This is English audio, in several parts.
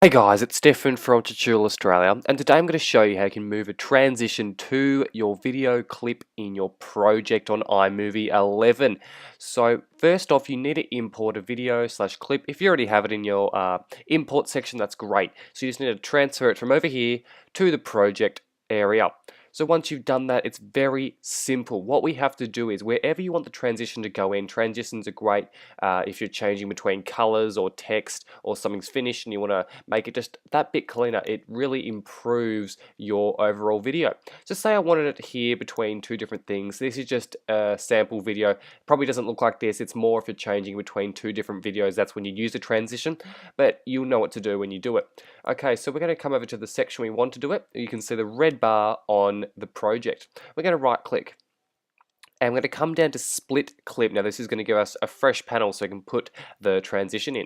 Hey guys, it's Stefan from TutorialAustralia, and today I'm going to show you how you can move a transition to your video clip in your project on iMovie 11. So first off, you need to import a video slash clip. If you already have it in your import section, that's great. So you just need to transfer it from over here to the project area. So once you've done that, it's very simple. What we have to do is wherever you want the transition to go in, transitions are great if you're changing between colors or text or something's finished and you want to make it just that bit cleaner. It really improves your overall video. So say I wanted it here between two different things. This is just a sample video. Probably doesn't look like this. It's more if you're changing between two different videos. That's when you use the transition, but you'll know what to do when you do it. Okay, so we're going to come over to the section we want to do it. You can see the red bar on the project. We're going to right click and we're going to come down to split clip. Now this is going to give us a fresh panel so we can put the transition in.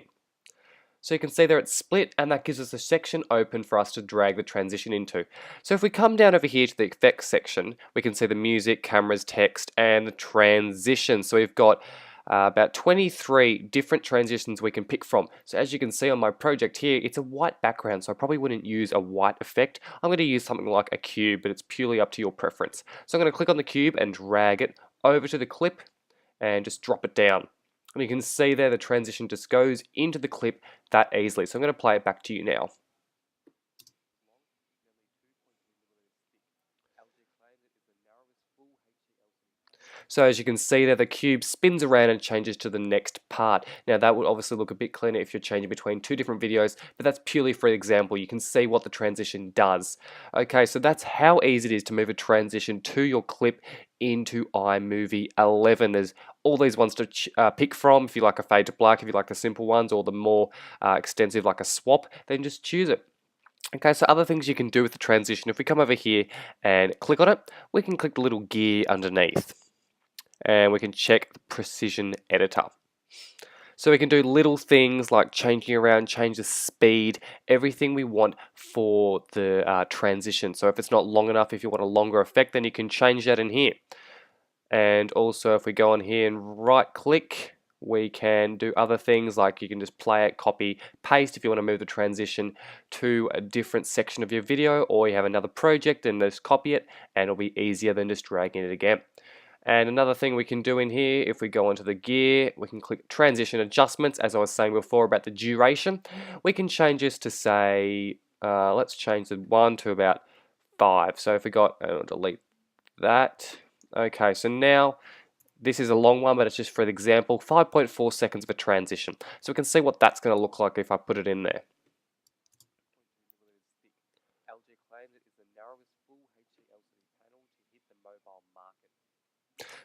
So you can see there it's split, and that gives us a section open for us to drag the transition into. So if we come down over here to the effects section, we can see the music, cameras, text, and the transition. So we've got about 23 different transitions we can pick from. So as you can see on my project here, it's a white background, so I probably wouldn't use a white effect. I'm going to use something like a cube, but it's purely up to your preference. So I'm going to click on the cube and drag it over to the clip and just drop it down. And you can see there the transition just goes into the clip that easily. So I'm going to play it back to you now. So as you can see there, the cube spins around and changes to the next part. Now that would obviously look a bit cleaner if you're changing between two different videos, but that's purely for example. You can see what the transition does. Okay, so that's how easy it is to move a transition to your clip into iMovie 11. There's all these ones to pick from. If you like a fade to black, if you like the simple ones, or the more extensive like a swap, then just choose it. Okay, so other things you can do with the transition, if we come over here and click on it, we can click the little gear underneath and we can check the precision editor. So we can do little things like changing around, change the speed, everything we want for the transition. So if it's not long enough, if you want a longer effect, then you can change that in here. And also if we go on here and right click, we can do other things like you can just play it, copy, paste if you want to move the transition to a different section of your video, or you have another project and just copy it, and it'll be easier than just dragging it again. And another thing we can do in here, if we go onto the gear, we can click transition adjustments. As I was saying before about the duration, we can change this to say, let's change the 1 to about 5. So if we got, I'll delete that. Okay, so now this is a long one, but it's just for the example, 5.4 seconds of a transition. So we can see what that's going to look like if I put it in there.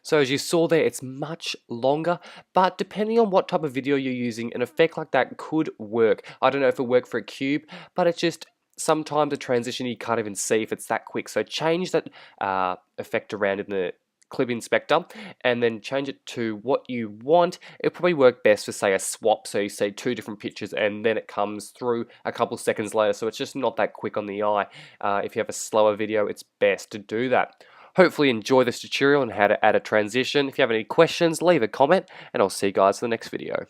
So as you saw there, it's much longer, but depending on what type of video you're using, an effect like that could work. I don't know if it worked for a cube, but it's just sometimes a transition you can't even see if it's that quick. So change that effect around in the clip inspector and then change it to what you want. It'll probably work best for say a swap, so you see two different pictures and then it comes through a couple seconds later, so it's just not that quick on the eye. If you have a slower video, it's best to do that. Hopefully enjoy this tutorial on how to add a transition. If you have any questions, leave a comment and I'll see you guys in the next video.